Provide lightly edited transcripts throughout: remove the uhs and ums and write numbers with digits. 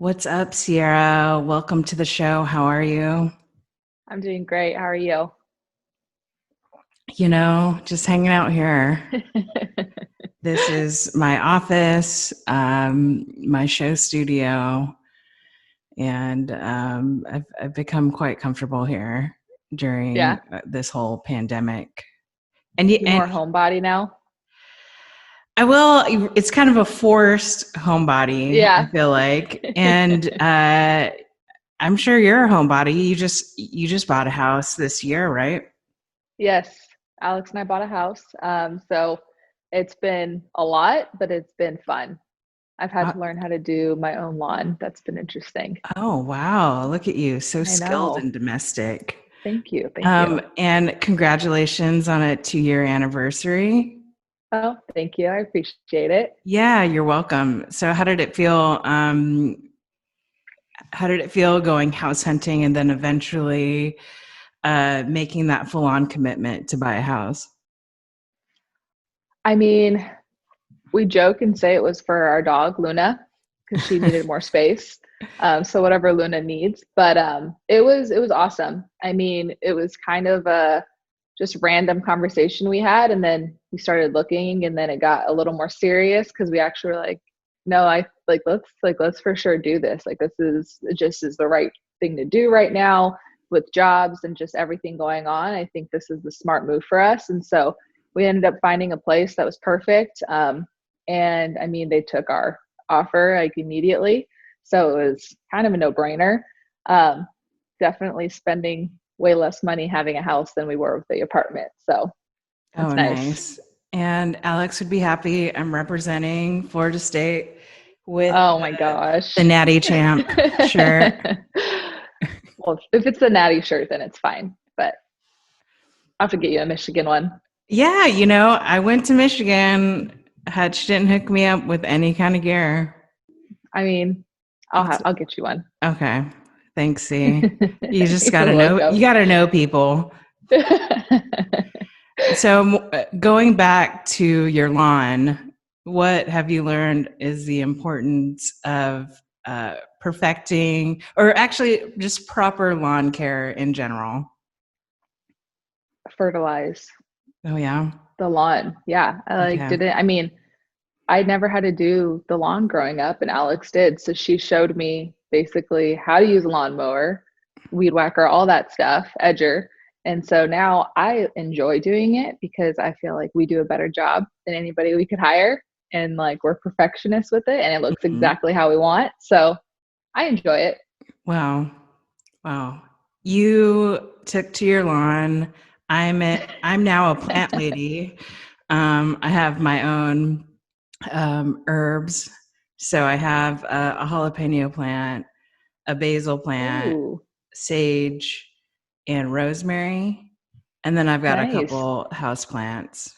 What's up, Sierra? Welcome to the show. How are you? I'm doing great. How are you? Just hanging out here. This is my office, my show studio, and I've become quite comfortable here during Yeah, this whole pandemic. you And more homebody now? I will. It's kind of a forced homebody, I Yeah. feel like, and I'm sure you're a homebody. You just bought a house this year, right? Yes. Alex and I bought a house. So it's been a lot, but it's been fun. I've had Uh, to learn how to do my own lawn. That's been interesting. Oh, wow. Look at you. So I skilled know. and domestic. Thank you. Thank you. And congratulations on a 2-year anniversary. Oh, thank you. I appreciate it. Yeah, you're welcome. So how did it feel? How did it feel going house hunting and then eventually making that full on commitment to buy a house? I mean, we joke and say it was for our dog, Luna, because she needed more space. So whatever Luna needs. But it was awesome. I mean, it was kind of a just random conversation we had, and then we started looking, and then it got a little more serious because we actually were like, no, I let's for sure do this. Like this is just is the right thing to do right now with jobs and just everything going on. I think this is the smart move for us. And so we ended up finding a place that was perfect. And I mean, they took our offer like immediately. So it was kind of a no brainer. Um, Definitely spending way less money having a house than we were with the apartment. So Oh, that's nice. nice. And Alex would be happy. I'm representing Florida State with Oh my gosh. the Natty Champ shirt. Well, if it's a natty shirt, then it's fine. But I'll have to get you a Michigan one. Yeah, I went to Michigan. Hutch didn't hook me up with any kind of gear. I mean, It's I'll get you one. okay. Thanks, C. You just You're gotta know. You welcome. gotta know people. So, going back to your lawn, what have you learned is the importance of perfecting, or actually just proper lawn care in general? Fertilize Oh yeah. the lawn. Yeah, I like Okay. did it. I mean, I never had to do the lawn growing up, and Alex did. So she showed me basically how to use a lawnmower, weed whacker, all that stuff, edger. And so now I enjoy doing it because I feel like we do a better job than anybody we could hire. And like we're perfectionists with it and it looks Mhm. exactly how we want. So I enjoy it. Wow. Wow. You took to your lawn. I'm now a plant lady. I have my own herbs. So I have a jalapeno plant, a basil plant, Ooh, sage, and rosemary. And then I've got a nice. couple house plants.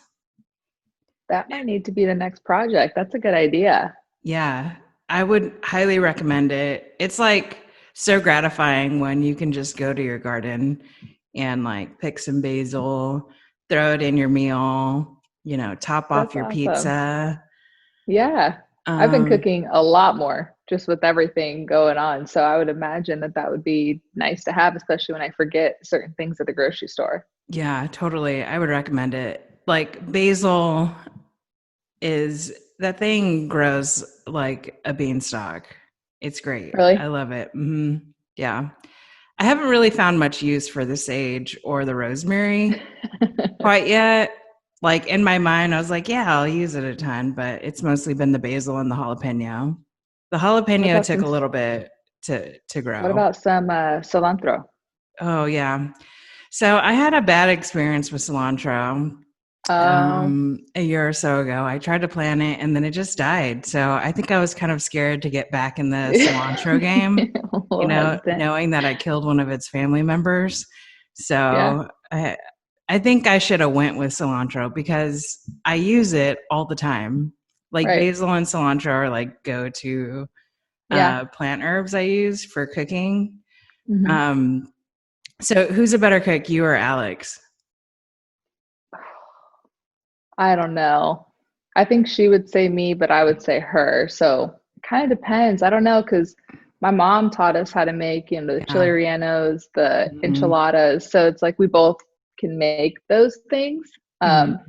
That might need to be the next project. That's a good idea. Yeah, I would highly recommend it. It's like so gratifying when you can just go to your garden and like pick some basil, throw it in your meal, top off That's your awesome. pizza. Yeah. I've been Um, cooking a lot more just with everything going on. So I would imagine that that would be nice to have, especially when I forget certain things at the grocery store. yeah, totally. I would recommend it. Like basil is that thing grows like a beanstalk. It's great. I Really? love it. Yeah. I haven't really found much use for the sage or the rosemary quite yet. Like in my mind, I was like, yeah, I'll use it a ton, but it's mostly been the basil and the jalapeno. The What jalapeno about took some a little bit to what grow. about some cilantro? Oh yeah. So I had a bad experience with cilantro Oh, a year or so ago. I tried to plant it and then it just died. So I think I was kind of scared to get back in the cilantro game, a little hesitant. knowing that I killed one of its family members. Yeah, So I think I should have went with cilantro because I use it all the time. Like right. basil and cilantro are like go to Yeah. plant herbs I use for cooking. Hmm. Um, so who's a better cook, you or Alex? I don't know. I think she would say me, but I would say her. So it kind of depends. I don't know because my mom taught us how to make, the chili Yeah. rellenos, the Mhm. enchiladas. So it's like we both can make those things. Mhm.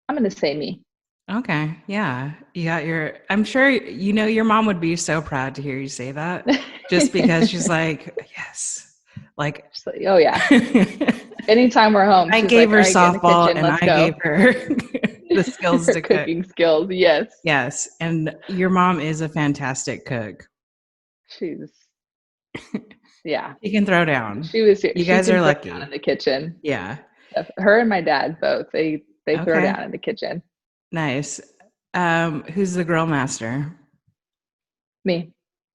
I'm gonna say me. Okay. Yeah. You got I'm sure your mom would be so proud to hear you say that just because she's like, yes. Like She's like, oh yeah. I Anytime we're home, she's gave like, her all right, get in the softball kitchen, and let's I go. gave her the skills Her to cook. cooking skills, yes. Yes. And your mom is a fantastic cook. She's yeah. She can throw down. She was You she guys can are throw down in lucky. the kitchen. Yeah. Her and my dad both. They throw Okay. down in the kitchen. Nice. Who's the grill master? Me.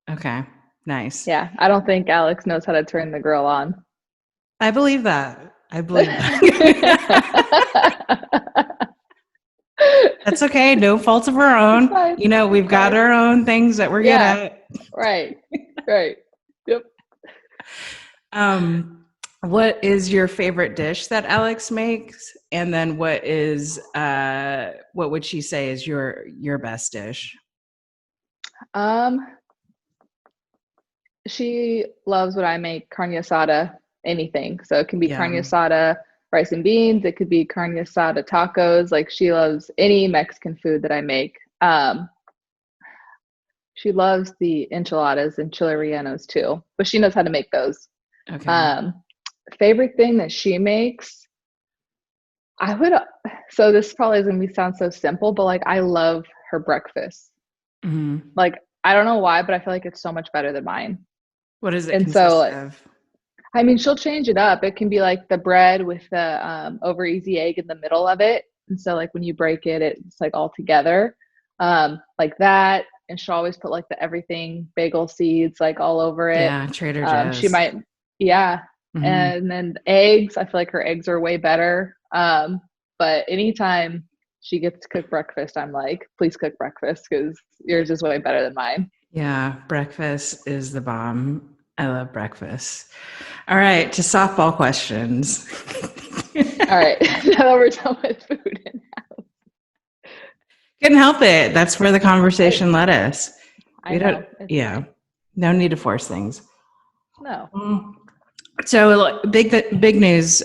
Okay. Nice. Yeah. I don't think Alex knows how to turn the grill on. I believe that. I believe that. That's okay. No fault of our It's own. fine. It's We've got fine. our own things that we're good Yeah. at. Right. Right. Yep. Um, what is your favorite dish that Alex makes? And then what would she say is your best dish? Um, she loves what I make, carne asada, anything. So it can be carne Yeah. asada, rice and beans. It could be carne asada tacos. Like she loves any Mexican food that I make. She loves the enchiladas and chile rellenos too, but she knows how to make those. Okay. Um, favorite thing that she makes, I would, so this probably is going to sound so simple, but like I love her breakfast. Hmm. Like, I don't know why, but I feel like it's so much better than mine. What does it And so, consist like, of? I mean, she'll change it up. It can be like the bread with the over easy egg in the middle of it. And so, like, when you break it, it's like all together, like that. And she'll always put like the everything bagel seeds like all over it. Yeah, Trader She Joe's. might, yeah. Hmm. And then eggs, I feel like her eggs are way better. But anytime she gets to cook breakfast, I'm like, please cook breakfast because yours is way better than mine. Yeah, breakfast is the bomb. I love breakfast. All right, to softball questions. All right. Now we're done with food. Couldn't help it. That's where the I, conversation led us. I We don't, know. It's yeah, fine. no need to force things. No. So big news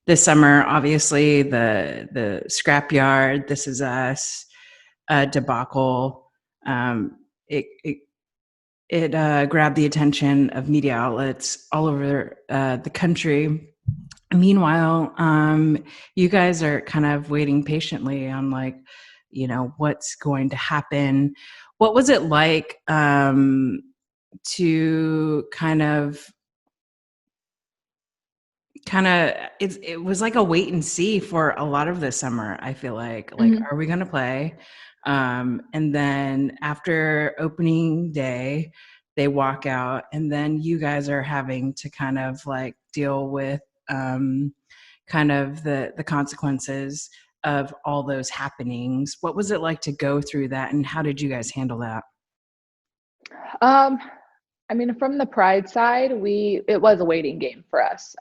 this summer. Obviously, the scrapyard. This is us debacle. It grabbed the attention of media outlets all over the country. Meanwhile, you guys are kind of waiting patiently on what's going to happen. What was it like to it was like a wait and see for a lot of the summer. I feel like Mhm. are we going to play? And then after opening day, they walk out, and then you guys are having to kind of like deal with kind of the consequences of all those happenings. What was it like to go through that, and how did you guys handle that? Um, I mean, from the Pride side, it was a waiting game for us.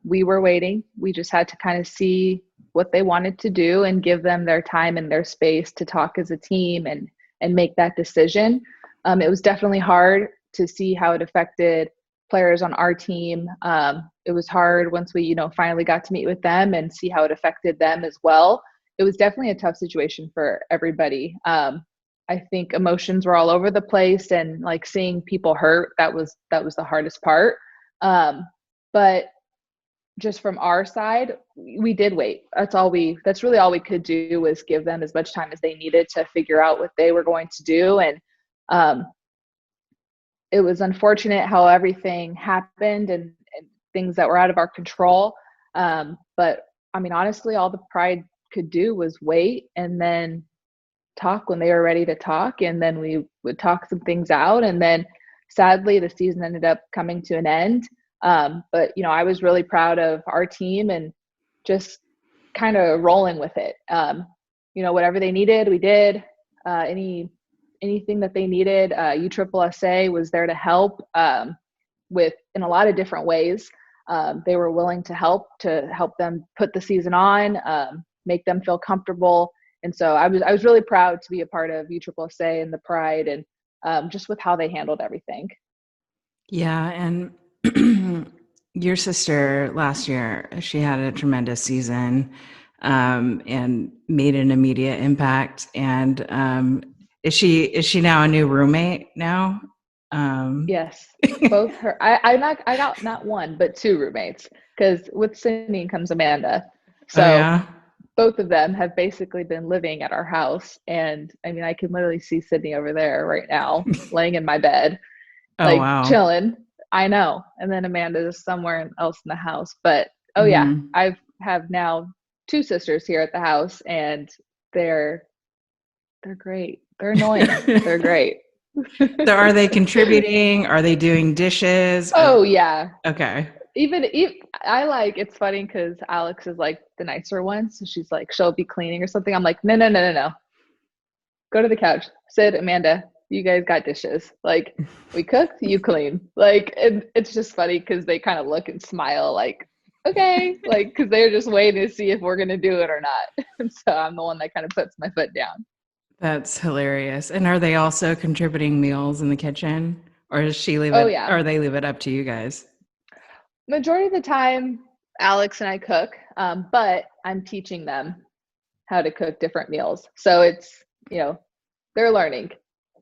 We were waiting. We just had to kind of see what they wanted to do and give them their time and their space to talk as a team and make that decision. It was definitely hard to see how it affected players on our team. It was hard once we, finally got to meet with them and see how it affected them as well. It was definitely a tough situation for everybody. I think emotions were all over the place and like seeing people hurt, that was the hardest part. But just from our side, we did wait. That's really all we could do was give them as much time as they needed to figure out what they were going to do. And um, it was unfortunate how everything happened and things that were out of our control. But I mean, honestly, all the Pride could do was wait and then talk when they were ready to talk, and then we would talk some things out, and then sadly the season ended up coming to an end. But I was really proud of our team and just kind of rolling with it. Whatever they needed, we did. Anything that they needed, USSSA was there to help, with in a lot of different ways. They were willing to help them put the season on, make them feel comfortable. And so I was really proud to be a part of USSSA and the Pride, and just with how they handled everything. Yeah, and your sister last year, she had a tremendous season, and made an immediate impact. And is she now a new roommate now? Um, Yes, both her. I got not one but two roommates because with Sydney comes Amanda. oh So yeah. both of them have basically been living at our house, and I mean I can literally see Sydney over there right now, laying in my bed, Oh like wow. chilling. I know. And then Amanda is somewhere else in the house. But oh yeah, Hmm. I've have now two sisters here at the house, and they're they're great. They're annoying. They're great. So are they contributing? Are they doing dishes? Oh yeah. Okay. Even I like it's funny because Alex is like the nicer one, so she's like she'll be cleaning or something. I'm like no no no no no. Go to the couch. Sid, Amanda, you guys got dishes. Like we cooked, you clean. Like and it's just funny because they kind of look and smile like okay, like because they're just waiting to see if we're gonna do it or not. And so I'm the one that kind of puts my foot down. That's hilarious. And are they also contributing meals in the kitchen? Or does she leave Oh it yeah, or they leave it up to you guys? majority of the time Alex and I cook, but I'm teaching them how to cook different meals. So it's, you know, they're learning.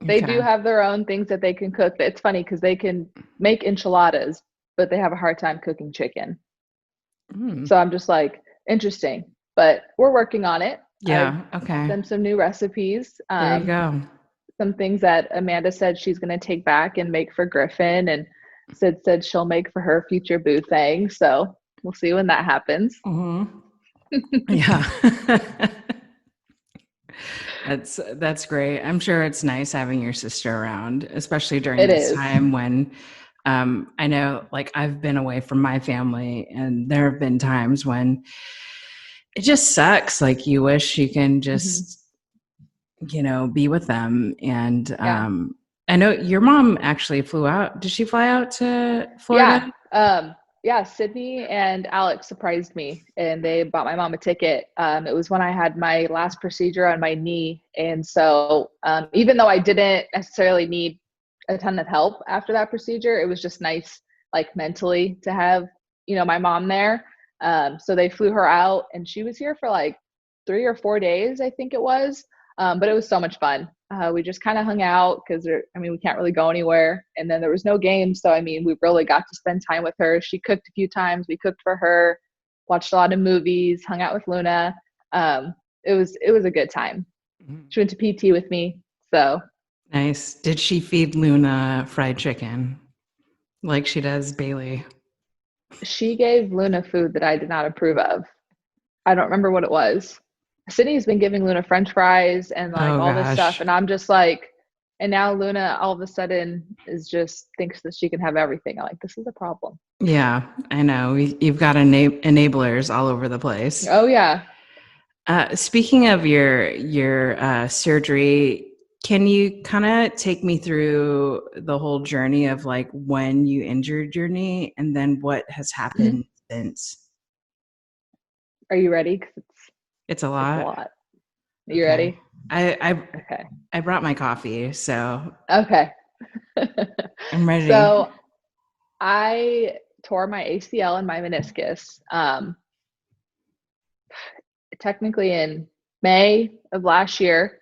They do Okay. have their own things that they can cook. It's funny because they can make enchiladas, but they have a hard time cooking chicken. Mm. So I'm just like, interesting, but we're working on it. I've Yeah. taught Okay. them some new recipes, There you go. some things that Amanda said she's going to take back and make for Griffin, and Sid said she'll make for her future boo thing. So we'll see when that happens. Hmm. Yeah. That's great. I'm sure it's nice having your sister around, especially during It this is. time when I know like I've been away from my family and there have been times when it just sucks. Like you wish you can Mhm. just, be with them. And Yeah. I know your mom actually flew out. Did she fly out to Florida? Yeah. Yeah, Sydney and Alex surprised me and they bought my mom a ticket. It was when I had my last procedure on my knee. And so even though I didn't necessarily need a ton of help after that procedure, it was just nice, like mentally to have, my mom there. So they flew her out and she was here for like 3 or 4 days, I think it was. But it was so much fun. We just kind of hung out because we can't really go anywhere. And then there was no game. So, I mean, we really got to spend time with her. She cooked a few times. We cooked for her, watched a lot of movies, hung out with Luna. It was a good time. Mhm. She went to PT with me. So Nice. Did she feed Luna fried chicken like she does Bailey? she gave Luna food that I did not approve of. I don't remember what it was. Sydney's been giving Luna French fries and like Oh all this stuff, gosh. and I'm just like, and now Luna all of a sudden is just thinks that she can have everything. I'm like, this is a problem. Yeah, I know. You've got enablers all over the place. Oh yeah. Speaking of your surgery, can you kind of take me through the whole journey of like when you injured your knee and then what has Mhm. happened since? Are you ready? 'Cause It's a it's a lot. lot. You Okay. ready? I I Okay. I brought my coffee, so Okay. I'm ready. So I tore my ACL and my meniscus. Technically in May of last year.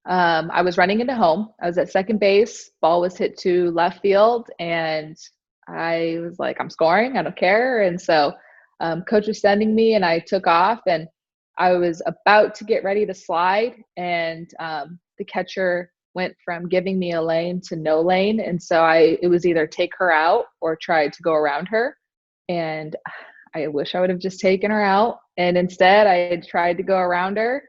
I was running into home. I was at second base. Ball was hit to left field, and I was like, "I'm scoring. I don't care." And so, coach was sending me, and I took off, and I was about to get ready to slide, and the catcher went from giving me a lane to no lane, and so it was either take her out or try to go around her, and I wish I would have just taken her out, and instead I tried to go around her,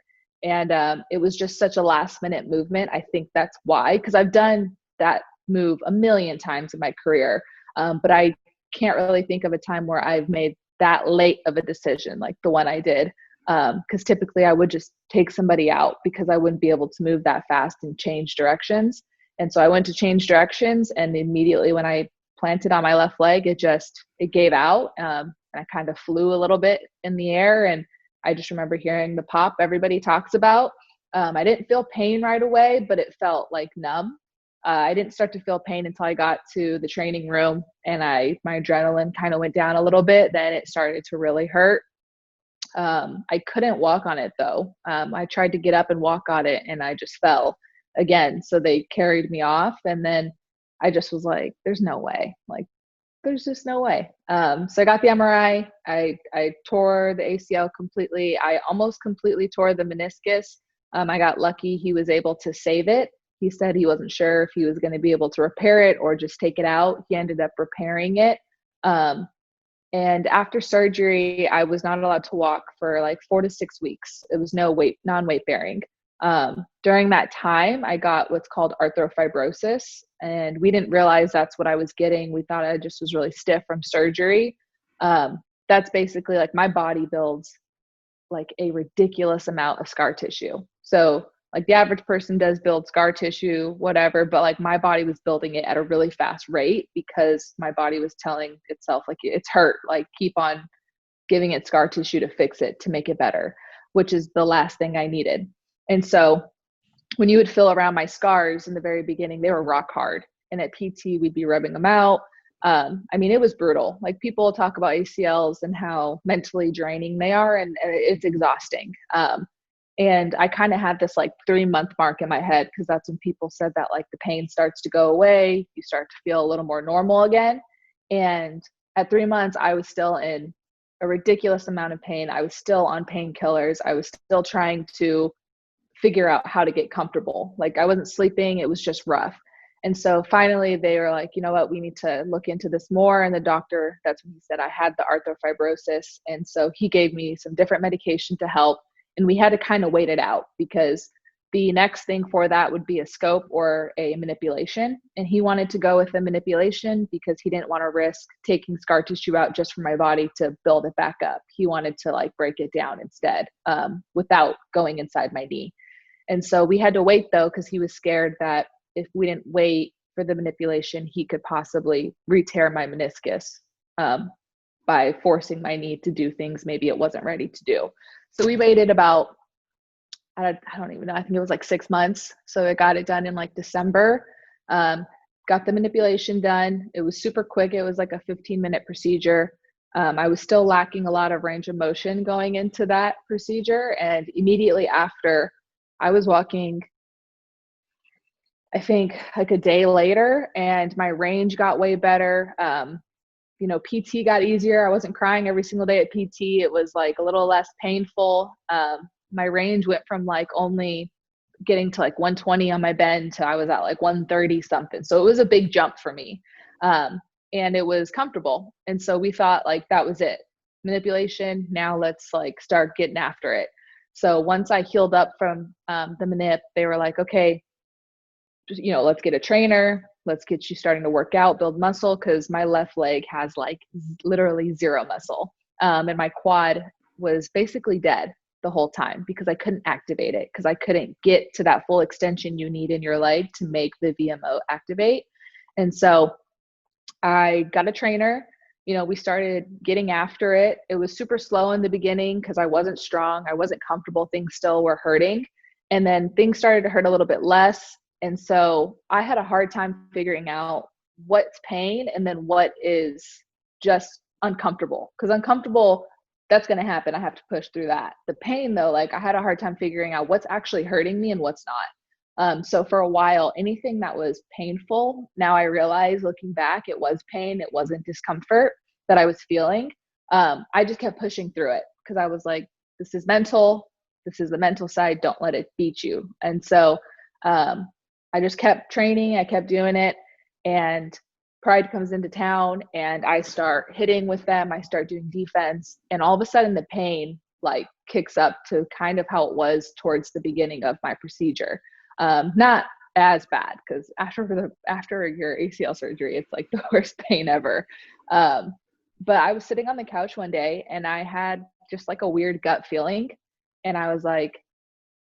and it was just such a last minute movement. I think that's why, because I've done that move a million times in my career, but I can't really think of a time where I've made that late of a decision like the one I did. Because typically I would just take somebody out because I wouldn't be able to move that fast and change directions. And so I went to change directions, and immediately when I planted on my left leg, it gave out, and I kind of flew a little bit in the air, and I just remember hearing the pop everybody talks about. I didn't feel pain right away, but it felt like numb. I didn't start to feel pain until I got to the training room, and my adrenaline kind of went down a little bit. Then it started to really hurt. I couldn't walk on it though. I tried to get up and walk on it, and I just fell again. So they carried me off, and then I just was like, there's no way. Like, there's just no way. So I got the MRI. I tore the ACL completely. I almost completely tore the meniscus. I got lucky. He was able to save it. He said he wasn't sure if he was going to be able to repair it or just take it out. He ended up repairing it. And after surgery, I was not allowed to walk for like 4 to 6 weeks. It was non-weight bearing. During that time, I got what's called arthrofibrosis, and we didn't realize that's what I was getting. We thought I just was really stiff from surgery. That's basically like my body builds like a ridiculous amount of scar tissue. So like the average person does build scar tissue, whatever, but like my body was building it at a really fast rate because my body was telling itself like it's hurt, like keep on giving it scar tissue to fix it, to make it better, which is the last thing I needed. And so when you would feel around my scars in the very beginning, they were rock hard. And at PT, we'd be rubbing them out. I mean, it was brutal. Like people talk about ACLs and how mentally draining they are, and it's exhausting. And I kind of had this like 3-month mark in my head, because that's when people said that like the pain starts to go away. You start to feel a little more normal again. And at 3 months, I was still in a ridiculous amount of pain. I was still on painkillers. I was still trying to figure out how to get comfortable. Like I wasn't sleeping. It was just rough. And so finally they were like, you know what, we need to look into this more. And the doctor, that's when he said I had the arthrofibrosis. And so he gave me some different medication to help. And we had to kind of wait it out, because the next thing for that would be a scope or a manipulation. And he wanted to go with the manipulation because he didn't want to risk taking scar tissue out just for my body to build it back up. He wanted to like break it down instead, without going inside my knee. And so we had to wait though, because he was scared that if we didn't wait for the manipulation, he could possibly re-tear my meniscus by forcing my knee to do things maybe it wasn't ready to do. So we waited about, I don't even know, I think it was like 6 months. So I got it done in like December, got the manipulation done. It was super quick. It was like a 15-minute procedure. I was still lacking a lot of range of motion going into that procedure. And immediately after, I was walking, I think like a day later, and my range got way better. PT got easier. I wasn't crying every single day at PT. It was like a little less painful. My range went from like only getting to like 120 on my bend to I was at like 130 something. So it was a big jump for me. And it was comfortable. And so we thought like that was it. Manipulation. Now let's like start getting after it. So once I healed up from the manip, they were like, okay, let's get a trainer. Let's get you starting to work out, build muscle, because my left leg has like literally zero muscle. And my quad was basically dead the whole time because I couldn't activate it, because I couldn't get to that full extension you need in your leg to make the VMO activate. And so I got a trainer. We started getting after it. It was super slow in the beginning because I wasn't strong. I wasn't comfortable. Things still were hurting. And then things started to hurt a little bit less. And so I had a hard time figuring out what's pain and then what is just uncomfortable. Because uncomfortable, that's going to happen. I have to push through that. The pain though, like I had a hard time figuring out what's actually hurting me and what's not. So for a while, anything that was painful, now I realize looking back, it was pain. It wasn't discomfort that I was feeling. I just kept pushing through it because I was like, this is mental. This is the mental side. Don't let it beat you. And so I just kept training. I kept doing it. And Pride comes into town and I start hitting with them. I start doing defense. And all of a sudden the pain like kicks up to kind of how it was towards the beginning of my procedure. Not as bad, because after your ACL surgery, it's like the worst pain ever. But I was sitting on the couch one day and I had just like a weird gut feeling. And I was like,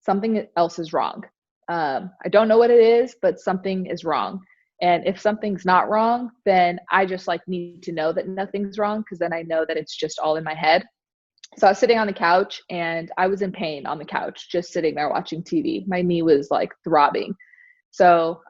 something else is wrong. I don't know what it is, but something is wrong. And if something's not wrong, then I just like need to know that nothing's wrong, because then I know that it's just all in my head. So I was sitting on the couch and I was in pain on the couch, just sitting there watching TV. My knee was like throbbing. So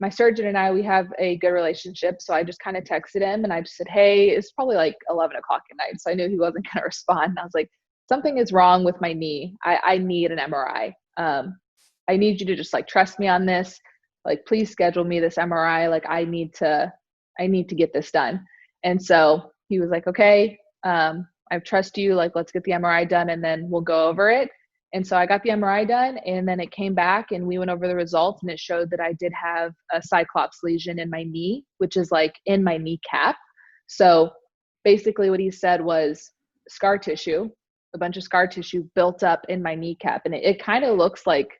my surgeon and I, we have a good relationship. So I just kind of texted him and I just said, hey, it's probably like 11 o'clock at night. So I knew he wasn't going to respond. And I was like, something is wrong with my knee. I need an MRI. I need you to just like trust me on this. Like, please schedule me this MRI. Like, I need to get this done. And so he was like, okay, I trust you. Like, let's get the MRI done and then we'll go over it. And so I got the MRI done and then it came back and we went over the results and it showed that I did have a cyclops lesion in my knee, which is like in my kneecap. So basically what he said was scar tissue, a bunch of scar tissue built up in my kneecap. And it kind of looks like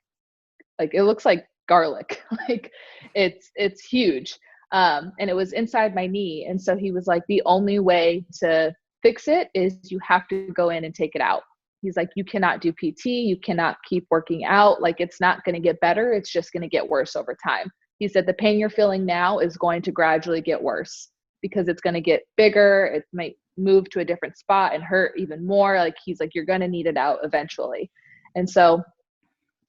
it looks like garlic. Like it's huge. And it was inside my knee. And so he was like, the only way to fix it is you have to go in and take it out. He's like, you cannot do PT. You cannot keep working out. Like, it's not going to get better. It's just going to get worse over time. He said, the pain you're feeling now is going to gradually get worse because it's going to get bigger. It might move to a different spot and hurt even more. Like, he's like, you're going to need it out eventually. And so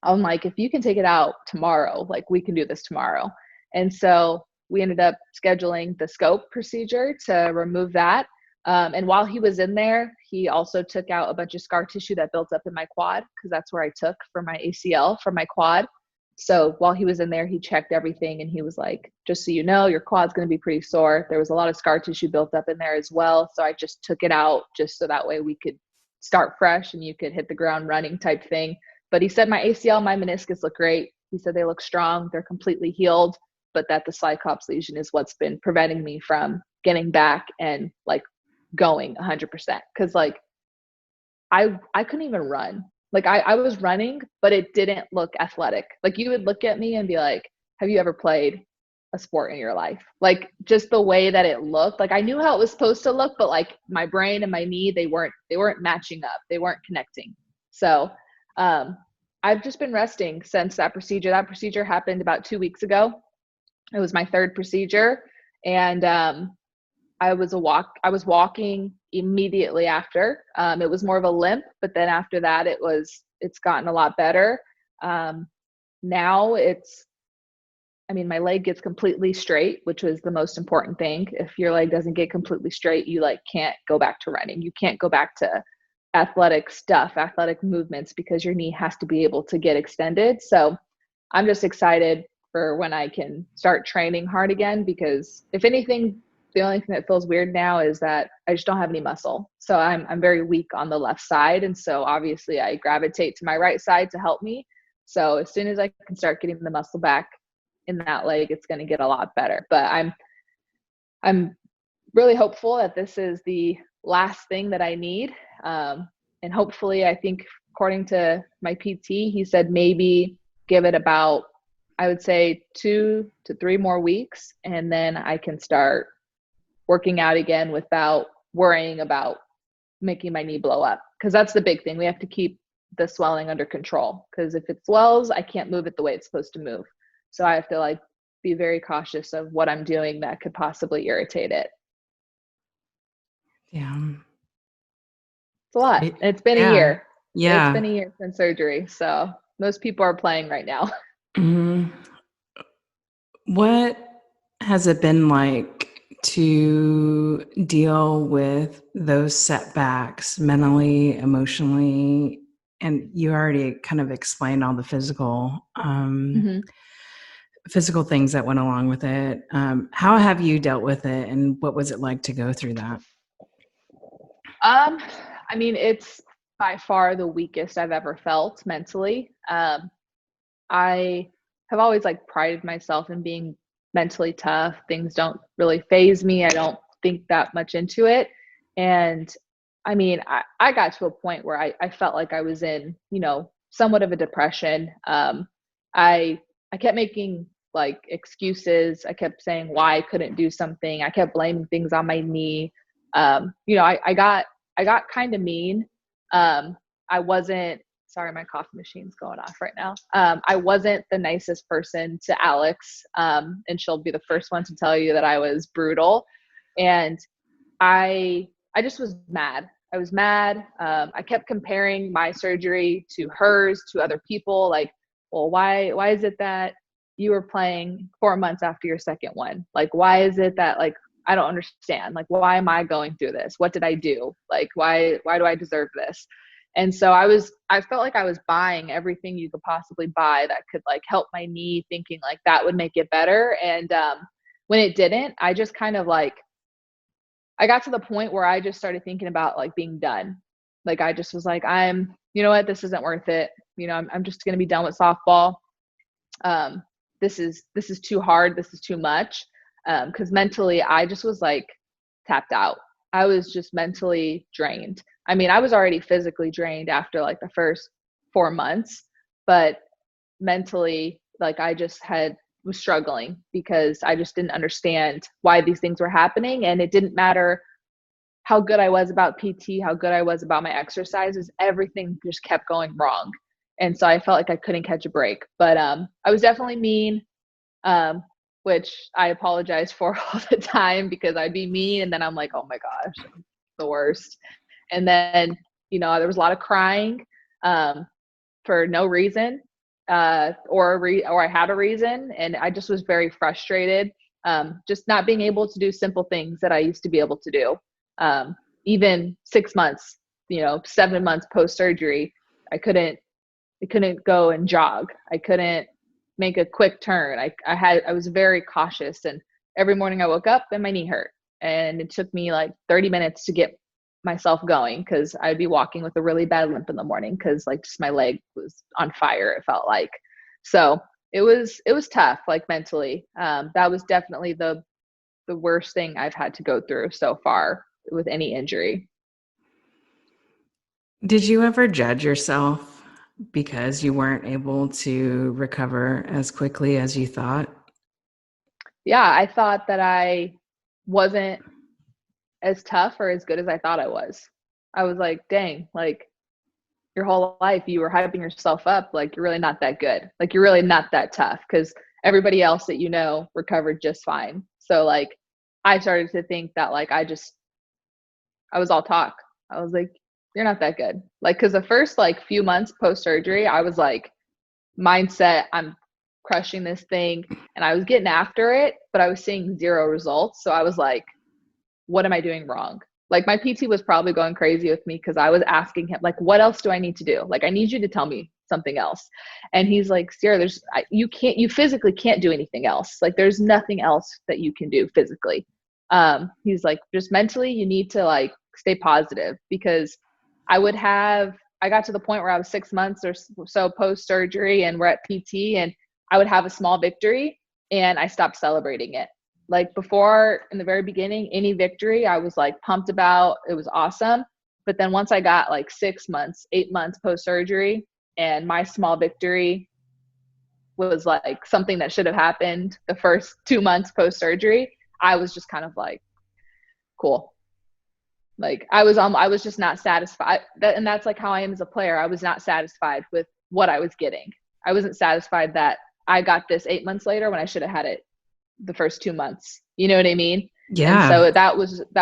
I'm like, if you can take it out tomorrow, like, we can do this tomorrow. And so we ended up scheduling the scope procedure to remove that. And while he was in there, he also took out a bunch of scar tissue that built up in my quad, because that's where I took for my ACL for my quad. So while he was in there, he checked everything and he was like, just so you know, your quad's going to be pretty sore. There was a lot of scar tissue built up in there as well. So I just took it out just so that way we could start fresh and you could hit the ground running type thing. But he said my ACL, my meniscus look great. He said they look strong. They're completely healed, but that the cyclops lesion is what's been preventing me from getting back and like going 100%. Cause like I couldn't even run. Like I was running, but it didn't look athletic. Like, you would look at me and be like, have you ever played a sport in your life? Like, just the way that it looked, like I knew how it was supposed to look, but like my brain and my knee, they weren't matching up. They weren't connecting. So, I've just been resting since that procedure. That procedure happened about 2 weeks ago. It was my third procedure. And, I was walking immediately after. It was more of a limp, but then after that, it's gotten a lot better. Now my leg gets completely straight, which was the most important thing. If your leg doesn't get completely straight, you like can't go back to running. You can't go back to athletic movements, because your knee has to be able to get extended. So I'm just excited for when I can start training hard again, because if anything, the only thing that feels weird now is that I just don't have any muscle. So I'm very weak on the left side. And so obviously I gravitate to my right side to help me. So as soon as I can start getting the muscle back in that leg, it's going to get a lot better. But I'm really hopeful that this is the last thing that I need. And hopefully, I think according to my PT, he said maybe give it about, I would say 2 to 3 more weeks. And then I can start working out again without worrying about making my knee blow up. Because that's the big thing. We have to keep the swelling under control. Because if it swells, I can't move it the way it's supposed to move. So I have to like be very cautious of what I'm doing that could possibly irritate it. Yeah. It's a lot. It's been a year. Yeah. It's been a year since surgery. So most people are playing right now. Mm-hmm. What has it been like to deal with those setbacks mentally, emotionally? And you already kind of explained all the physical things that went along with it. How have you dealt with it, and what was it like to go through that? It's by far the weakest I've ever felt mentally. I have always like prided myself in being mentally tough. Things don't really faze me. I don't think that much into it. And I got to a point where I felt like I was in, somewhat of a depression. I kept making like excuses. I kept saying why I couldn't do something. I kept blaming things on my knee. I got kind of mean. I wasn't, sorry, my coffee machine's going off right now. I wasn't the nicest person to Alex. And she'll be the first one to tell you that I was brutal. And I just was mad. I was mad. I kept comparing my surgery to hers, to other people. Like, well, why is it that, you were playing 4 months after your second one. Like, why is it that, like, I don't understand. Like, why am I going through this? What did I do? Like, why do I deserve this? And so I felt like I was buying everything you could possibly buy that could like help my knee, thinking like that would make it better. And when it didn't, I just kind of like, I got to the point where I just started thinking about like being done. Like, I just was like, you know what, this isn't worth it. You know, I'm just going to be done with softball. This is too hard. This is too much. Cause mentally I just was like tapped out. I was just mentally drained. I mean, I was already physically drained after like the first 4 months, but mentally, like I just was struggling because I just didn't understand why these things were happening. And it didn't matter how good I was about PT, how good I was about my exercises, everything just kept going wrong. And so I felt like I couldn't catch a break, but I was definitely mean, which I apologize for all the time because I'd be mean. And then I'm like, oh my gosh, I'm the worst. And then, you know, there was a lot of crying for no reason or I had a reason. And I just was very frustrated, just not being able to do simple things that I used to be able to do. Even 6 months, 7 months post-surgery, I couldn't go and jog. I couldn't make a quick turn. I was very cautious, and every morning I woke up and my knee hurt. And it took me like 30 minutes to get myself going because I'd be walking with a really bad limp in the morning because like just my leg was on fire, it felt like. So it was tough, like mentally. That was definitely the worst thing I've had to go through so far with any injury. Did you ever judge yourself because you weren't able to recover as quickly as you thought? Yeah, I thought that I wasn't as tough or as good as I thought I was. I was like, dang, like your whole life you were hyping yourself up like you're really not that good. Like you're really not that tough because everybody else that recovered just fine. So like I started to think that like I was all talk. I was like, you're not that good. Like, cause the first like few months post surgery, I was like mindset, I'm crushing this thing. And I was getting after it, but I was seeing zero results. So I was like, what am I doing wrong? Like my PT was probably going crazy with me because I was asking him, like, what else do I need to do? Like, I need you to tell me something else. And he's like, Sierra, you physically can't do anything else. Like, there's nothing else that you can do physically. He's like, just mentally, you need to like stay positive because I got to the point where I was 6 months or so post surgery and we're at PT and I would have a small victory and I stopped celebrating it. Like before, in the very beginning, any victory I was like pumped about. It was awesome. But then once I got like 6 months, 8 months post surgery, and my small victory was like something that should have happened the first 2 months post surgery, I was just kind of like, cool. Like I was just not satisfied. And that's like how I am as a player. I was not satisfied with what I was getting. I wasn't satisfied that I got this 8 months later when I should have had it the first 2 months. You know what I mean? Yeah. And so that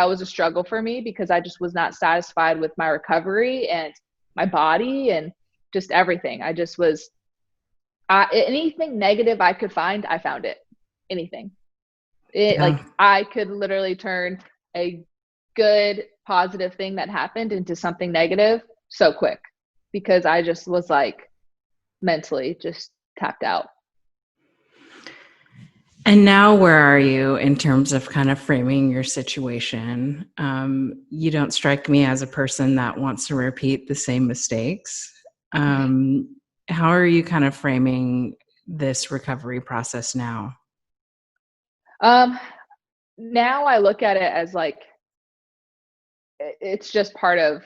was a struggle for me because I just was not satisfied with my recovery and my body and just everything. I just was, anything negative I could find, I found it. Anything. Like I could literally turn a good positive thing that happened into something negative so quick because I just was like mentally just tapped out. And now where are you in terms of kind of framing your situation? You don't strike me as a person that wants to repeat the same mistakes. How are you kind of framing this recovery process now? Now I look at it as like, it's part of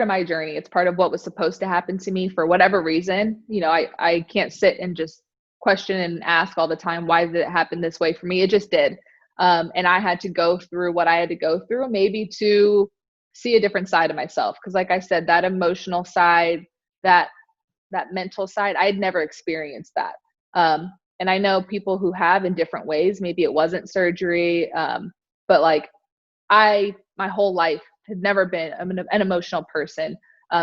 my journey. It's part of what was supposed to happen to me for whatever reason. I can't sit and just question and ask all the time, why did it happen this way for me? It just did. And I had to go through what I had to go through, maybe to see a different side of myself. Cause like I said, that emotional side, that mental side, I had never experienced that. And I know people who have in different ways, maybe it wasn't surgery. But like my whole life had never been an emotional person,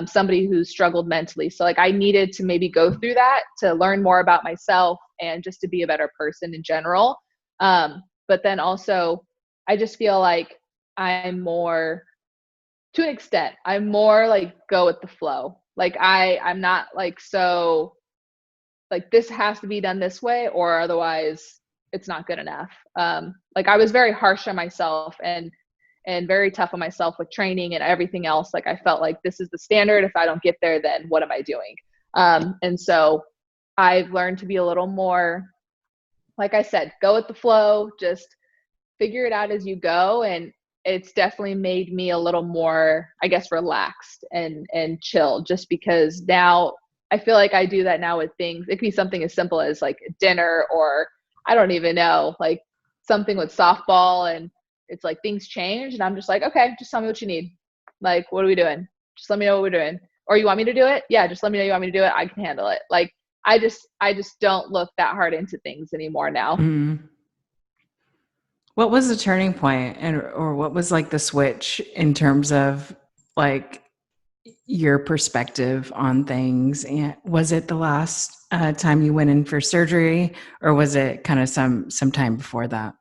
somebody who struggled mentally. So like I needed to maybe go through that to learn more about myself and just to be a better person in general. But then also I just feel like I'm more, to an extent, I'm more like go with the flow. Like I'm not like, so like this has to be done this way or otherwise it's not good enough. Like I was very harsh on myself and very tough on myself with training and everything else. Like I felt like this is the standard. If I don't get there, then what am I doing? And so I've learned to be a little more, like I said, go with the flow, just figure it out as you go. And it's definitely made me a little more, I guess, relaxed and chill, just because now I feel like I do that now with things. It could be something as simple as like dinner, or I don't even know, like something with softball, and it's like things change and I'm just like, okay, just tell me what you need. Like, what are we doing? Just let me know what we're doing. Or you want me to do it? Yeah, just let me know you want me to do it. I can handle it. Like I just don't look that hard into things anymore now. Mm. What was the turning point, or what was like the switch in terms of like your perspective on things? And was it the last time you went in for surgery, or was it kind of some time before that?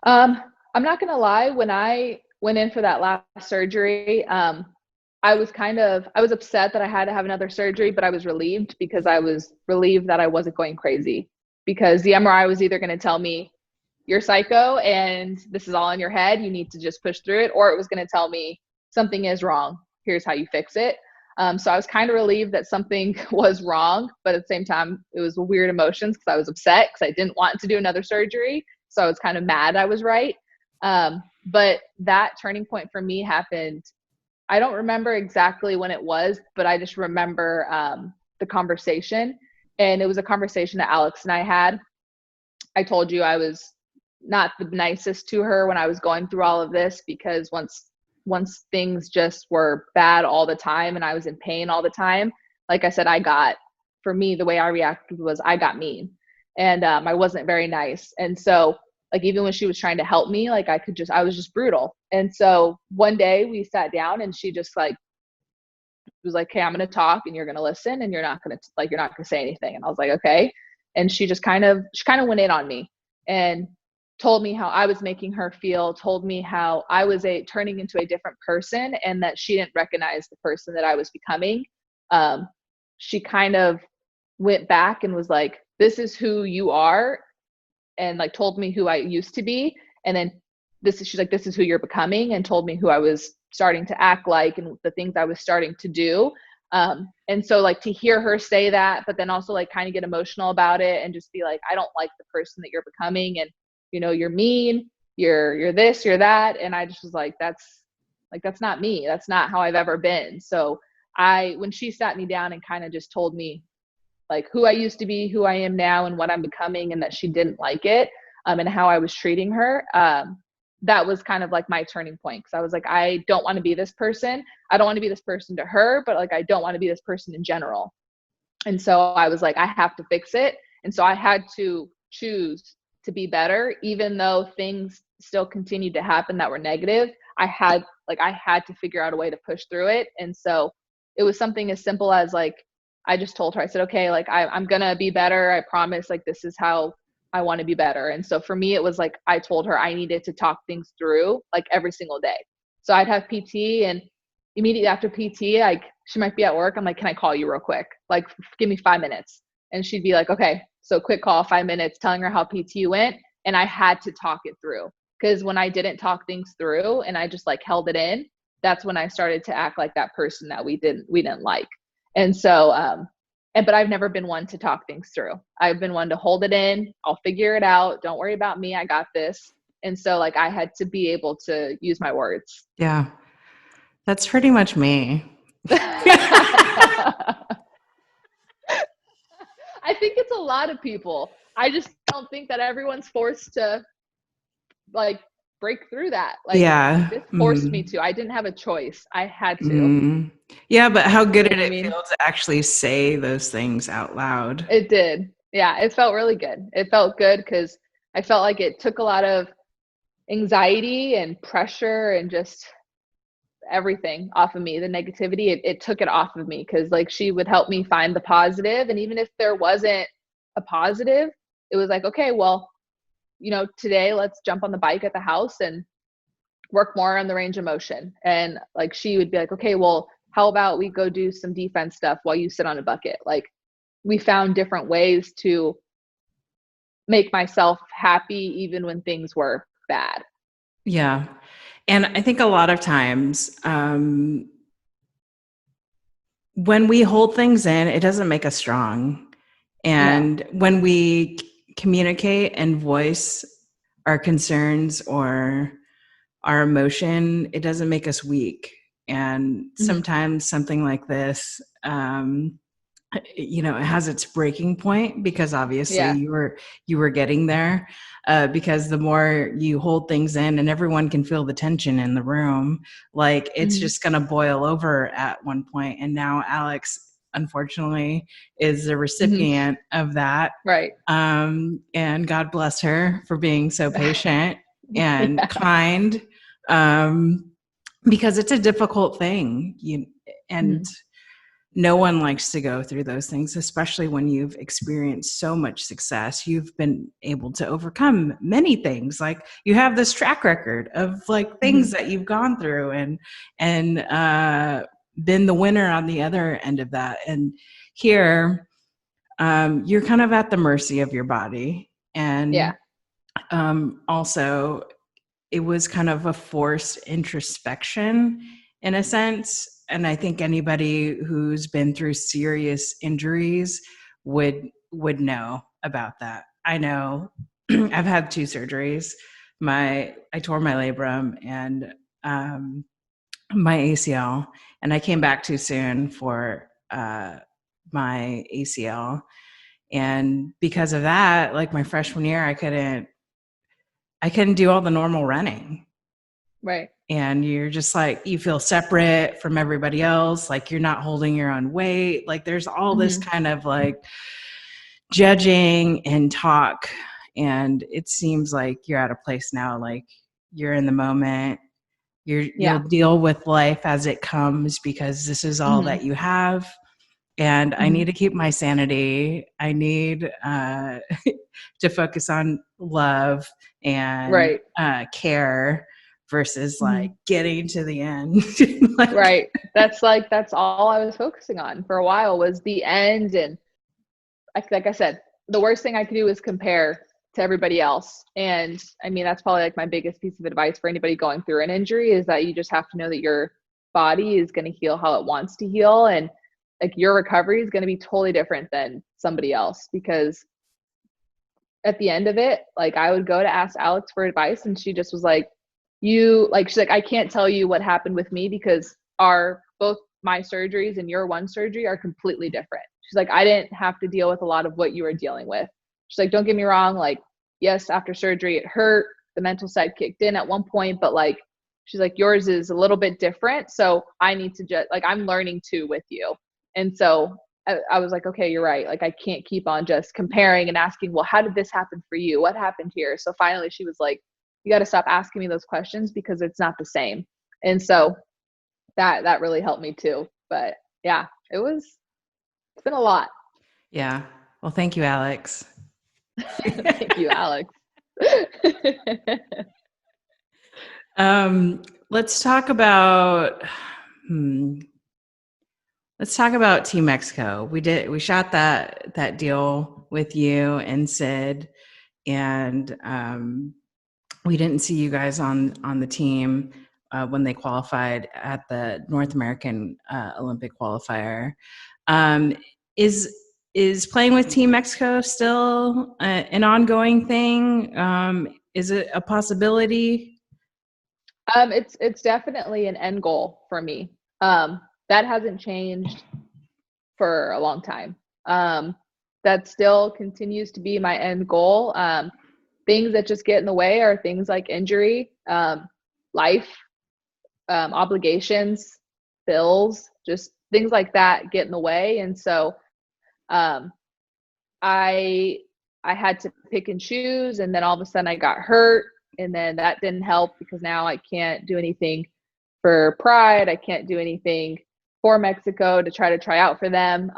I'm not gonna lie, when I went in for that last surgery, I was upset that I had to have another surgery, but I was relieved, because I was relieved that I wasn't going crazy, because the MRI was either going to tell me you're psycho and this is all in your head, you need to just push through it, or it was going to tell me something is wrong, here's how you fix it. So I was kind of relieved that something was wrong, but at the same time, it was weird emotions because I was upset because I didn't want to do another surgery. So I was kind of mad I was right. But that turning point for me happened, I don't remember exactly when it was, but I just remember the conversation. And it was a conversation that Alex and I had. I told you I was not the nicest to her when I was going through all of this, because once things just were bad all the time and I was in pain all the time, like I said, for me, the way I reacted was I got mean, and I wasn't very nice. And so like even when she was trying to help me, like I was just brutal. And so one day we sat down and she just like was like, "Okay, I'm going to talk and you're going to listen and you're not going to say anything." And I was like, "Okay." And she kind of went in on me and told me how I was making her feel, told me how I was turning into a different person and that she didn't recognize the person that I was becoming. She kind of went back and was like, "This is who you are," and like told me who I used to be. And then she's like, "This is who you're becoming," and told me who I was starting to act like and the things I was starting to do. And so like to hear her say that, but then also like kind of get emotional about it and just be like, I don't like the person that you're becoming. And, you're mean, you're this, you're that. And I just was like, that's not me. That's not how I've ever been. So when she sat me down and kind of just told me like who I used to be, who I am now, and what I'm becoming, and that she didn't like it, and how I was treating her, that was kind of like my turning point. Because I was like, I don't want to be this person. I don't want to be this person to her, but like I don't want to be this person in general. And so I was like, I have to fix it. And so I had to choose to be better, even though things still continued to happen that were negative. I had to figure out a way to push through it. And so it was something as simple as like, I just told her, I said, "Okay, like I'm going to be better. I promise, like, this is how I want to be better." And so for me, it was like, I told her I needed to talk things through like every single day. So I'd have PT, and immediately after PT, like she might be at work. I'm like, "Can I call you real quick? Like, give me 5 minutes." And she'd be like, "Okay." So quick call, 5 minutes, telling her how PT went. And I had to talk it through, because when I didn't talk things through and I just like held it in, that's when I started to act like that person that we didn't like. And so, but I've never been one to talk things through. I've been one to hold it in. I'll figure it out. Don't worry about me. I got this. And so like I had to be able to use my words. Yeah, that's pretty much me. I think it's a lot of people. I just don't think that everyone's forced to like break through that. Like Yeah. this forced me to. I didn't have a choice. I had to. Mm. Yeah, but how good You know did what I it mean? feel to actually say those things out loud? It did. Yeah, it felt really good. It felt good because I felt like it took a lot of anxiety and pressure and just everything off of me. The negativity, it took it off of me, because like she would help me find the positive. And even if there wasn't a positive, it was like, okay, well, today let's jump on the bike at the house and work more on the range of motion. And like, she would be like, okay, well, how about we go do some defense stuff while you sit on a bucket? Like, we found different ways to make myself happy even when things were bad. Yeah. And I think a lot of times, when we hold things in, it doesn't make us strong. No. And when we communicate and voice our concerns or our emotion, it doesn't make us weak. And Mm-hmm. sometimes something like this, it has its breaking point, because obviously Yeah. you were getting there, because the more you hold things in, and everyone can feel the tension in the room, like it's Mm-hmm. just going to boil over at one point. And now Alex, unfortunately, is the Mm-hmm. recipient of that. Right. And God bless her for being so patient and Yeah. kind, um, because it's a difficult thing. And Mm-hmm. no one likes to go through those things, especially when you've experienced so much success. You've been able to overcome many things. Like, you have this track record of like Mm-hmm. things that you've gone through, and been the winner on the other end of that. And here, you're kind of at the mercy of your body. And Yeah. also, it was kind of a forced introspection in a sense. And I think anybody who's been through serious injuries would know about that. I know. I've had 2 surgeries. I tore my labrum and my ACL, and I came back too soon for my ACL. And because of that, like my freshman year, I couldn't do all the normal running. Right. And you're just like, you feel separate from everybody else, like you're not holding your own weight, like there's all this Mm-hmm. kind of like judging and talk. And it seems like you're at a place now, like you're in the moment, you'll Yeah. deal with life as it comes, because this is all Mm-hmm. that you have. And I Mm-hmm. need to keep my sanity. I need to focus on love and Right. care, versus Mm-hmm. like getting to the end. Like, Right. That's all I was focusing on for a while, was the end. And like I said, the worst thing I could do is compare to everybody else. And I mean, that's probably like my biggest piece of advice for anybody going through an injury, is that you just have to know that your body is going to heal how it wants to heal. And like, your recovery is going to be totally different than somebody else, because at the end of it, like, I would go to ask Alex for advice, and she just was like, she's like, I can't tell you what happened with me, because our both my surgeries and your one surgery are completely different. She's like, I didn't have to deal with a lot of what you were dealing with. She's like, don't get me wrong, like, yes, after surgery it hurt, the mental side kicked in at one point, but like, she's like, yours is a little bit different, so I need to just, like, I'm learning too with you. And so I was like, okay, you're right. Like, I can't keep on just comparing and asking, well, how did this happen for you? What happened here? So finally she was like, you got to stop asking me those questions, because it's not the same. And so that really helped me too. But yeah, it's been a lot. yeah. Well, thank you, Alex. Thank you, Alex. um, let's talk about hmm, let's talk about Team Mexico. We shot that deal with you and Sid, and we didn't see you guys on the team when they qualified at the North American Olympic qualifier. Um, is playing with Team Mexico still an ongoing thing? Is it a possibility? It's definitely an end goal for me. That hasn't changed for a long time. That still continues to be my end goal. Things that just get in the way are things like injury, life, obligations, bills, just things like that get in the way. And so um, I I had to pick and choose, and then all of a sudden I got hurt, and then that didn't help, because now I can't do anything for Pride. I can't do anything for Mexico to try out for them.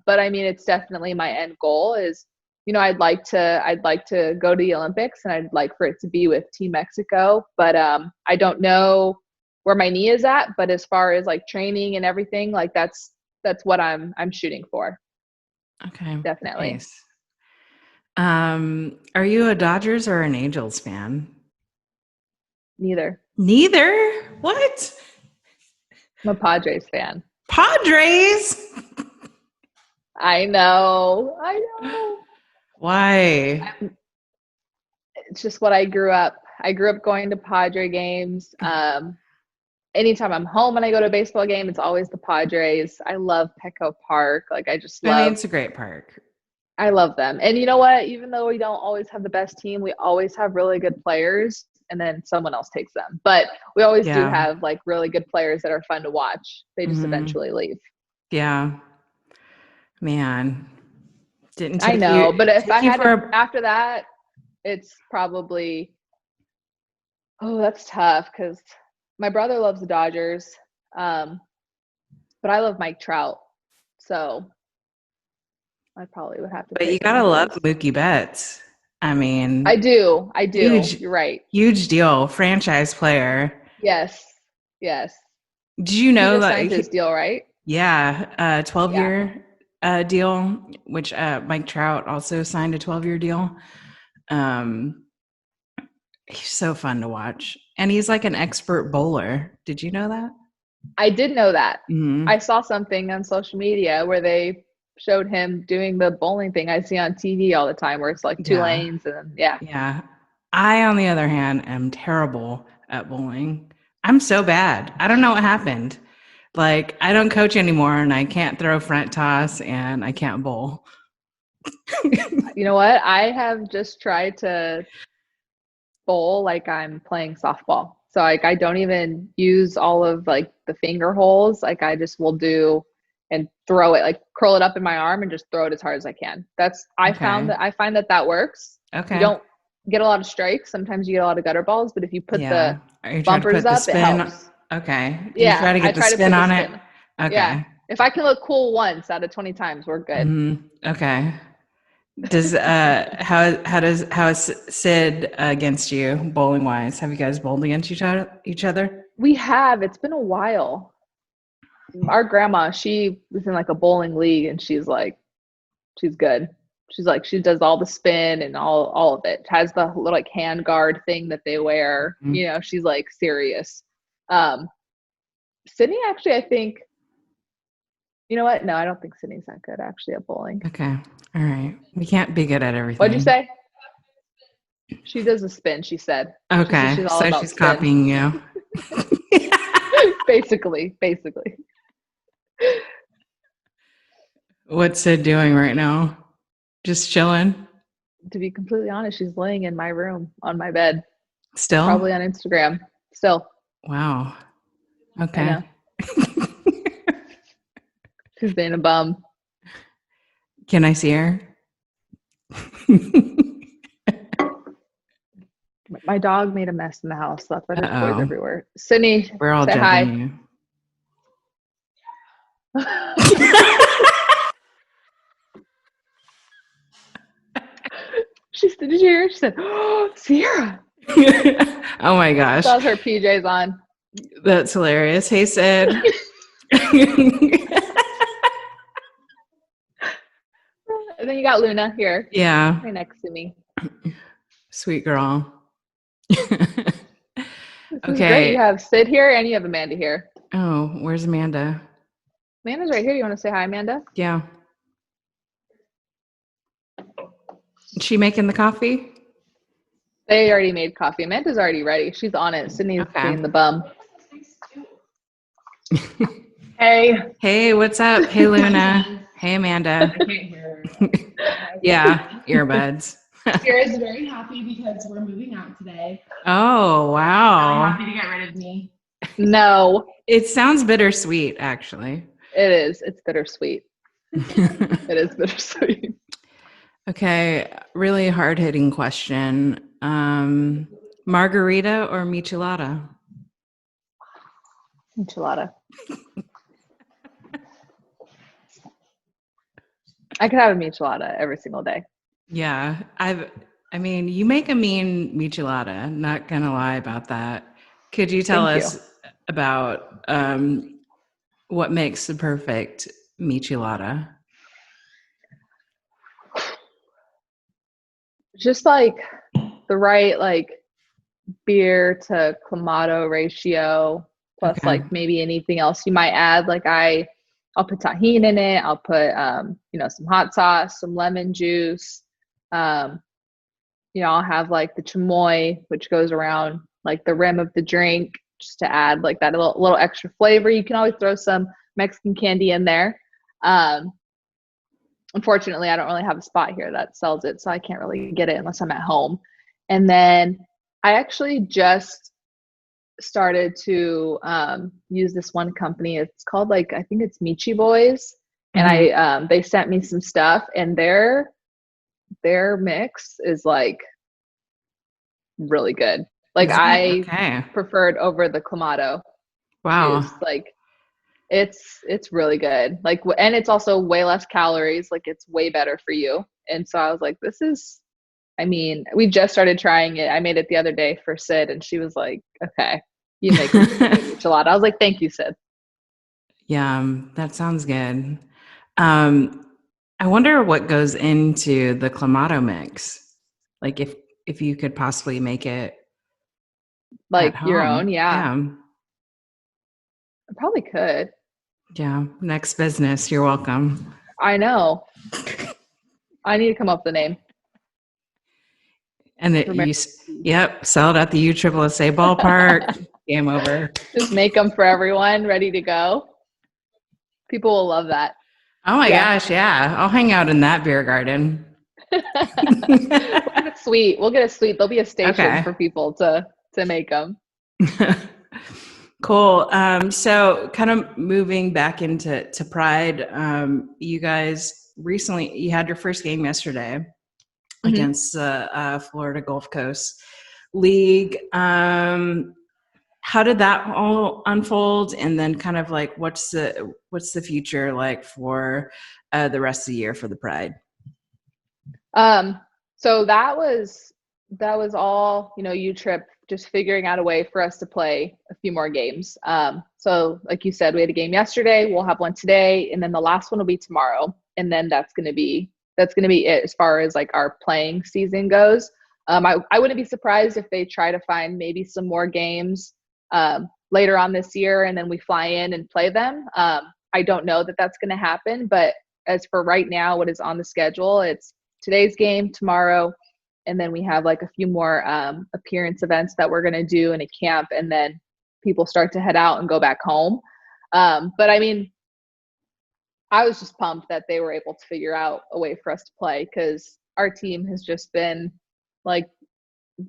But I mean, it's definitely my end goal is I'd like to go to the Olympics, and I'd like for it to be with Team Mexico. But I don't know where my knee is at. But as far as like training and everything, like that's what I'm shooting for. Okay. Definitely. Nice. Are you a Dodgers or an Angels fan? Neither. Neither. What? I'm a Padres fan. Padres? I know. Why? It's just what I grew up. I grew up going to Padre games. Anytime I'm home and I go to a baseball game, it's always the Padres. I love Petco Park. Like It's a great park. I love them. And you know what? Even though we don't always have the best team, we always have really good players, and then someone else takes them. But we always do have like really good players that are fun to watch. They just eventually leave. Yeah. Man. Didn't I take know, you but if I had for after that, it's probably that's tough because my brother loves the Dodgers, but I love Mike Trout, so I probably would have to. But you gotta love Mookie Betts. I mean, I do. Huge, You're right. Huge deal. Franchise player. Yes. Did you know that signed his deal, right? Yeah, 12-year deal, which Mike Trout also signed a 12-year deal. He's so fun to watch, and he's like an expert bowler. Did you know that? I did know that. Mm-hmm. I saw something on social media where they showed him doing the bowling thing I see on TV all the time, where it's like two lanes and Yeah. I, on the other hand, am terrible at bowling. I'm so bad. I don't know what happened. Like, I don't coach anymore, and I can't throw front toss, and I can't bowl. You know what? I have just tried to bowl like I'm playing softball. So like I don't even use all of like the finger holes. Like I just will do and throw it, like curl it up in my arm and just throw it as hard as I can. I find that works. Okay. You don't get a lot of strikes. Sometimes you get a lot of gutter balls, but if you put the bumpers up, it helps. Okay. Yeah, You try to get the spin on it. Okay. Yeah. If I can look cool once out of 20 times, we're good. Mm-hmm. Okay. Does how is Sid against you bowling wise? Have you guys bowled against each other? We have. It's been a while. Our grandma, she was in like a bowling league, and she's good. She's like, she does all the spin and all of it. Has the little like hand guard thing that they wear. Mm-hmm. She's like serious. Sydney, actually, I think. You know what? No, I don't think Sydney's that good actually at bowling. Okay. All right. We can't be good at everything. What'd you say? She does a spin, she said. Okay. She's copying you. Basically. What's Sid doing right now? Just chilling? To be completely honest, she's laying in my room on my bed. Still? Probably on Instagram. Still. Wow. Okay. I know. She's being a bum. Can I see her? My dog made a mess in the house. That's why there's toys everywhere. Sydney, we're all say judging hi. Did you hear her? She said, "Oh, Sierra." Oh my gosh. That was her PJs on. That's hilarious. Hey, Sid. And then you got Luna here. Yeah. Right next to me. Sweet girl. Okay. Great. You have Sid here and you have Amanda here. Oh, where's Amanda? Amanda's right here. You want to say hi, Amanda? Yeah. Is she making the coffee? They already made coffee. Amanda's already ready. She's on it. Sydney's being the bum. Hey, what's up? Hey, Luna. Hey, Amanda. I can't hear. Yeah, earbuds. Sierra's very happy because we're moving out today. Oh, wow. Happy to get rid of me. No. It sounds bittersweet, actually. It is. It's bittersweet. It is bittersweet. Okay, really hard-hitting question. Margarita or michelada? Michelada. I could have a michelada every single day. Yeah. I mean, you make a mean michelada. Not gonna lie about that. Could you tell Thank you. us about what makes the perfect michelada? Just like the right like beer to clamato ratio, plus Okay. like maybe anything else you might add. Like I'll put tahini in it. I'll put some hot sauce, some lemon juice. Um, I'll have like the chamoy, which goes around like the rim of the drink, just to add like that little extra flavor. You can always throw some Mexican candy in there. Um, Unfortunately, I don't really have a spot here that sells it, so I can't really get it unless I'm at home. And then I actually just started to use this one company. It's called like I think it's Michi Boys, and Mhm. they sent me some stuff, and their mix is like really good. Like Is it? I Okay. preferred over the clamato Wow. juice. Like it's really good. Like and it's also way less calories. Like it's way better for you. And so I was like, this is. I mean, we just started trying it. I made it the other day for Sid, and she was like, "Okay, you make a really good enchilada." I was like, "Thank you, Sid." Yum. That sounds good. Um, I wonder what goes into the clamato mix. Like if you could possibly make it at Like your own, home. yeah, Yeah. I probably could. Yeah. Next business. You're welcome. I know. I need to come up with a name. And Romero. yep, sell it at the USSSA ballpark. Game over. Just make them for everyone, ready to go. People will love that. Oh my Yeah. gosh, yeah. I'll hang out in that beer garden. We'll get a suite. We'll get a suite. There'll be a station Okay. for people to make them. Cool. So kind of moving back into Pride, you guys recently, you had your first game yesterday Mm-hmm. against the Florida Gulf Coast League. How did that all unfold? And then kind of like, what's the future like for the rest of the year for the Pride? So that was all, U-Trip just figuring out a way for us to play a few more games. So like you said, we had a game yesterday, we'll have one today, and then the last one will be tomorrow. And then that's gonna be it as far as like our playing season goes. I wouldn't be surprised if they try to find maybe some more games later on this year, and then we fly in and play them. I don't know that that's going to happen, but as for right now, what is on the schedule, it's today's game, tomorrow, and then we have like a few more appearance events that we're going to do in a camp, and then people start to head out and go back home. But I mean, I was just pumped that they were able to figure out a way for us to play, because our team has just been like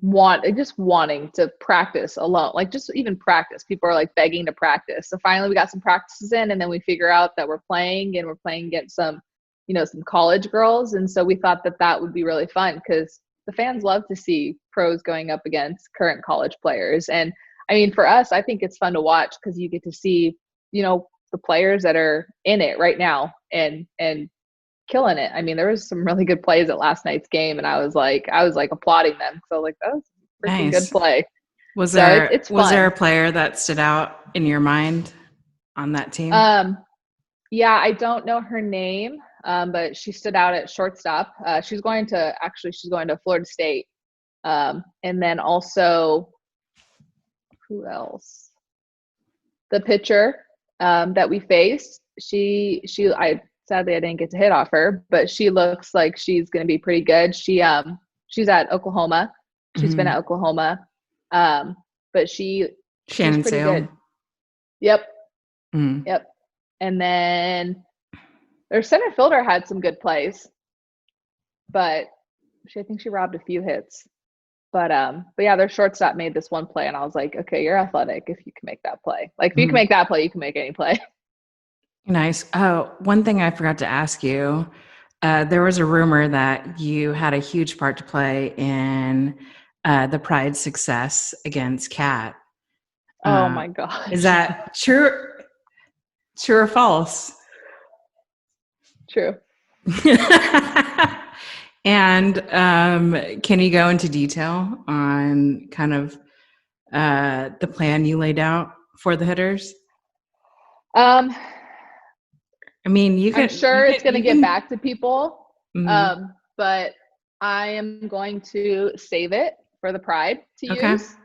wanting to practice alone, like just even practice. People are like begging to practice. So finally we got some practices in, and then we figure out that we're playing against some college girls. And so we thought that that would be really fun, because the fans love to see pros going up against current college players. And I mean, for us, I think it's fun to watch, because you get to see, the players that are in it right now and killing it. I mean, there was some really good plays at last night's game, and I was like applauding them. So like, that was a freaking good Nice. play. Was So there it's was there a fun. player that stood out in your mind on that team? Um, yeah, I don't know her name, but she stood out at shortstop. She's going to Florida State. And then also, who else? The pitcher that we faced. I sadly I didn't get to hit off her, but she looks like she's going to be pretty good. She's at Oklahoma. She's been Mhm. at Oklahoma, but she's Shannon pretty Sale. good. Yep, Mm. yep. And then their center fielder had some good plays, but I think she robbed a few hits. But yeah, their shortstop made this one play, and I was like, okay, you're athletic if you can make that play. Like if you can Mhm. make that play, you can make any play. Nice. Oh, one thing I forgot to ask you. There was a rumor that you had a huge part to play in the Pride success against Cat. Oh Uh, my is gosh. that true or false? True. And can you go into detail on kind of the plan you laid out for the hitters? Um, I mean, I'm sure it's going to get back to people, Mhm. but I am going to save it for the Pride to Okay. use.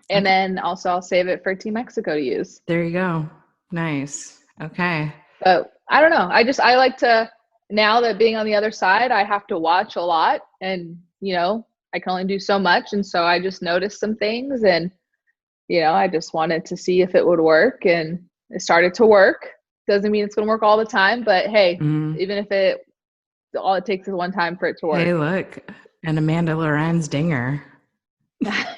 And then also I'll save it for Team Mexico to use. There you go. Nice. Okay. But I don't know. I like to, now that being on the other side, I have to watch a lot and, I can only do so much. And so I just noticed some things and, I just wanted to see if it would work, and it started to work. Doesn't mean it's going to work all the time, but hey, even if all it takes is one time for it to work. Hey, look, an Amanda Lorenz dinger. I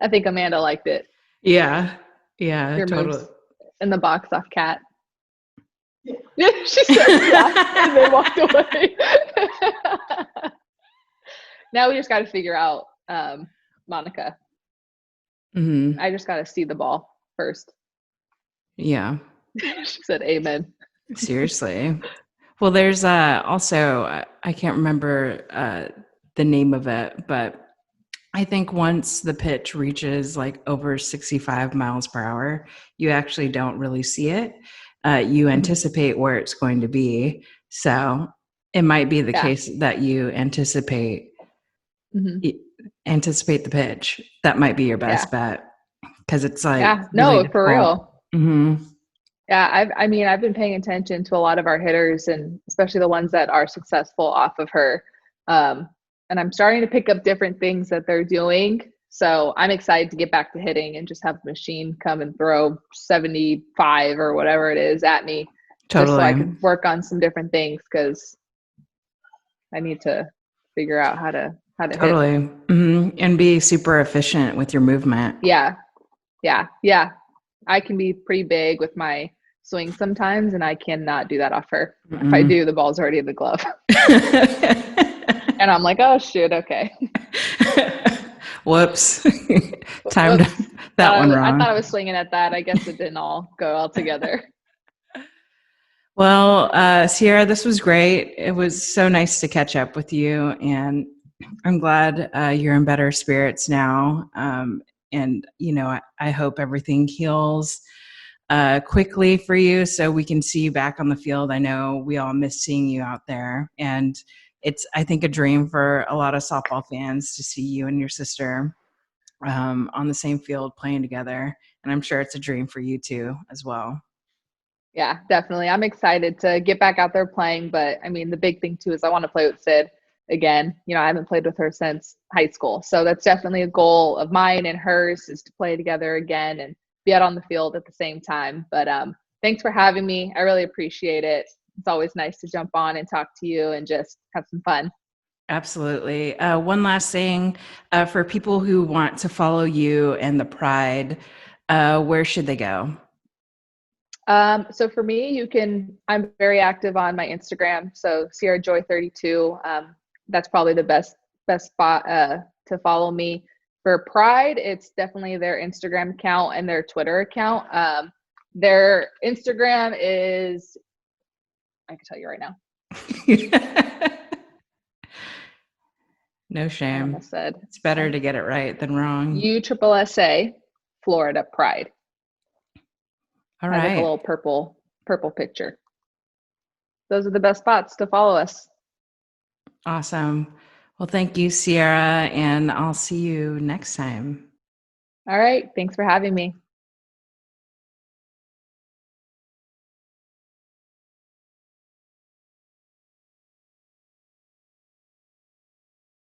think Amanda liked it. Yeah. Yeah, Your totally. moves in the box off Cat. Yeah, she started laughing and then walked away. Now we just got to figure out Monica. I just got to see the ball first. Yeah. She said amen. Seriously. Well, there's also, I can't remember the name of it, but I think once the pitch reaches like over 65 miles per hour, you actually don't really see it. You anticipate where it's going to be. So it might be the case that you anticipate the pitch. That might be your best bet, because it's like really for real. Mm-hmm. Yeah, I've been paying attention to a lot of our hitters, and especially the ones that are successful off of her. And I'm starting to pick up different things that they're doing. So I'm excited to get back to hitting and just have the machine come and throw 75 or whatever it is at me. Totally. Just so I can work on some different things, because I need to figure out how to hit. And be super efficient with your movement. Yeah. I can be pretty big with my swing sometimes, and I cannot do that off her. If I do, the ball's already in the glove. And I'm like, oh shoot, okay. Whoops. Timed that one wrong. I thought I was swinging at that. I guess it didn't all go all together. Well, Sierra, this was great. It was so nice to catch up with you, and I'm glad you're in better spirits now. And, I hope everything heals quickly for you so we can see you back on the field. I know we all miss seeing you out there, and it's, I think, a dream for a lot of softball fans to see you and your sister on the same field playing together. And I'm sure it's a dream for you too, as well. Yeah, definitely. I'm excited to get back out there playing. But I mean, the big thing too is I want to play with Sid again. I haven't played with her since high school. So that's definitely a goal of mine and hers, is to play together again and be out on the field at the same time. But thanks for having me. I really appreciate it. It's always nice to jump on and talk to you and just have some fun. Absolutely. One last thing, for people who want to follow you and the Pride, where should they go? So for me, I'm very active on my Instagram. So Sierra Joy 32. That's probably the best spot to follow me. For Pride, it's definitely their Instagram account and their Twitter account. Their Instagram is, I can tell you right now. No shame. I almost said it's better to get it right than wrong. USSSA Florida Pride. All right. Like a little purple picture. Those are the best spots to follow us. Awesome. Well, thank you, Sierra, and I'll see you next time. All right. Thanks for having me.